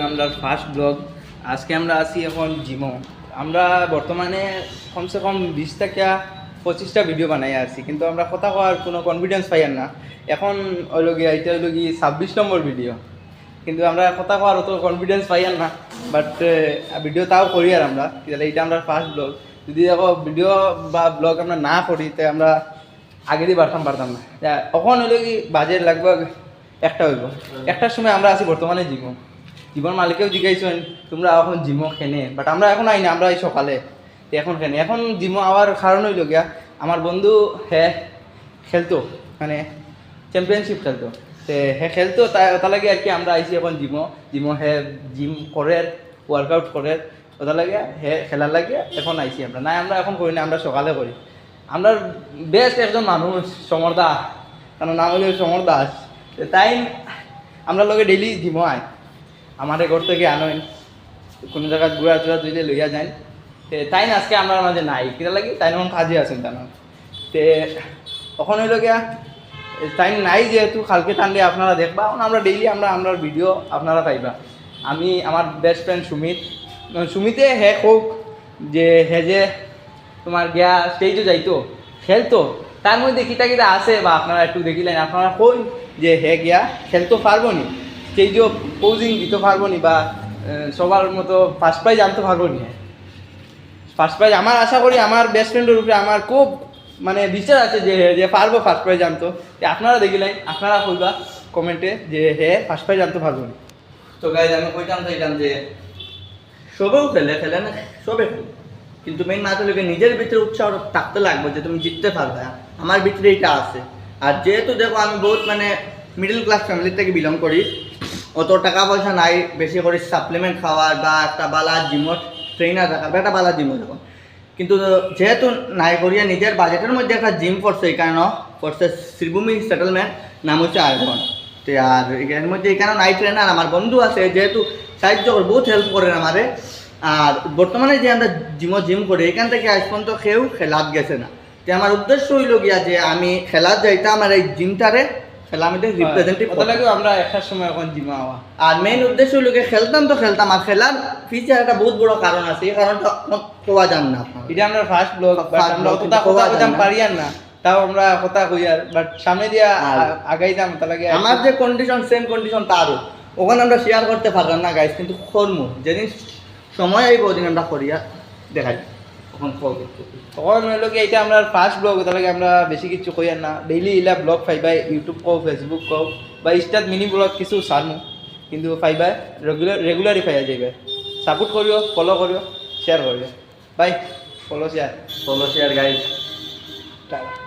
আমরা first blog আজকে আমরা আছি এখন জিমো। আমরা বর্তমানে কমসে কম 20 থেকে 25টা ভিডিও বানাই আছি, কিন্তু আমরা কথা কওয়ার কোনো কনফিডেন্স পাই না। এখন হইল গিয়ে এটা হইল কি 26 নম্বর ভিডিও, কিন্তু আমরা কথা কওয়ার অত কনফিডেন্স পাই না। বাট ভিডিও তাও করি আর আমরা এইটা আমরা ফার্স্ট ব্লগ। যদি দেখো ভিডিও বা ব্লগ আমরা না করি তো আমরা আগেরই পারতাম না। এখন হইল কি বাজেট লাগভগ একটা হইব, একটার সময় আমরা আছি বর্তমানে জিমো। জীবন মালিকেও জিজ্ঞাসেন তোমরা এখন জিমো খেনে, বাট আমরা এখন আই না, আমরা এই সকালে এখন খেনে। এখন জিমো আওয়ার কারণ হইল গিয়া আমার বন্ধু খেলতো, মানে চ্যাম্পিয়নশিপ খেলতো, খেলতো ওটা লাগে আর কি আমরা আইসি এখন জিমো। জিম করে ওয়ার্কআউট করে ওটা লাগে খেলার লাগে এখন আইসি আমরা। না আমরা এখন করি না, আমরা সকালে করি। আমরা বেস্ট একজন মানুষ সমর দাস, কারণ নাম হইল সমর দাস, তাই আমরা লগে ডেইলি জিমো আয়। আমার ঘর থেকে আনেন কোনো জায়গায় ঘুরা টুরা দিলে লইয়া যান। তাই না আজকে আমরা মাঝে নাই কিনা লাগি, তাই এখন কাজে আছেন তা না। তখন হইল গিয়া তাই নাই, যেহেতু কালকে টানলে আপনারা দেখবা। এখন আমরা ডেইলি আমরা ভিডিও আপনারা পাইবা। আমি আমার বেস্ট ফ্রেন্ড সুমিতে হোক যে তোমার গিয়া স্টেজও যাইতো খেলতো, তার মধ্যে কিটা আছে বা আপনারা একটু দেখিলেন, আপনারা কই যে গিয়া খেলতো পারবো নি, স্টেজও পোজিং দিতে পারবো নি, বা সবার মতো ফার্স্ট প্রাইজ আনতে পারবো নি। ফার্স্ট প্রাইজ আমার আশা করি আমার বেস্ট ফ্রেন্ডের উপরে আমার খুব মানে বিশ্বাস আছে যে পারবো ফার্স্ট প্রাইজ আনতো। আপনারা দেখিলেন, আপনারা কইবা কমেন্টে যে ফার্স্ট প্রাইজ আনতে পারবো নি। তো গাইজ আমি কইতাম চাইতাম যে সবেও খেলে না, সবে খেলে, কিন্তু মেইন মাত্র লোকে নিজের ভিতরে উৎসাহ থাকতে লাগবে যে তুমি জিততে পারবে। আমার ভিতরে এটা আছে। আর যেহেতু দেখো আমি বহুত মানে মিডল ক্লাস ফ্যামিলি থেকে বিলং করি, অত টাকা পয়সা নাই বেশি করে সাপ্লিমেন্ট খাওয়ার বা একটা বালা জিমত ট্রেনার রাখার বা একটা বালা জিমও দেখুন। কিন্তু যেহেতু নাই করিয়া নিজের বাজেটের মধ্যে একটা জিম করছে, এখানে করছে শ্রীভূমি সেটেলমেন্ট, নাম হচ্ছে আয়রন। তো আর এর মধ্যে এখানে নাই ট্রেনার আমার বন্ধু আছে, যেহেতু সাহায্য করে বহুত হেল্প করেন আমারে। আর বর্তমানে যে আমরা জিম করি এখান থেকে আজ পর্যন্ত কেউ খেলাত গেছে না। তো আমার উদ্দেশ্য হইল গিয়া যে আমি খেলাত যাইতাম, আমার এই জিমটারে খেলা মধ্যে রিপ্রেজেন্টেটিভ ওটা লাগে আমরা একটার সময় এখন জিমো আওয়া। আর মেইন উদ্দেশ্য হইল গিয়ে খেলতাম আর খেলার ফিচার একটা বহুত বড় কারণ আছে, এই কারণটা কোয়া যান না। এটা আমরা ফার্স্ট ব্লগ, আমরা অতটা কথা কইতাম পারি আর না, তাও আমরা কথা কই আর বাট সামনে দিয়া আগাইতাম। তা লাগে আমার যে কন্ডিশন সেম কন্ডিশন তারও, ওখানে আমরা শেয়ার করতে পারলাম না গাইস, কিন্তু কর্ম যেদিন সময় আইব ওদিন আমরা করিয়া দেখাই। তখন হইলো কি এটা আমরা ফার্স্ট ব্লগ, ওটা লাগে আমরা বেশি কিছু কই আর না। ডেইলি ইলা ব্লগ পাইবাই, ইউটিউব কও, ফেসবুক কও বা ইনস্টাত মিনি ব্লগ কিছু সারমু, কিন্তু পাইবাই রেগুলারই পাইয়া যাইবে। সাপোর্ট করিও, ফলো করিও, শেয়ার করিও। Bye, follow share guys. Tata.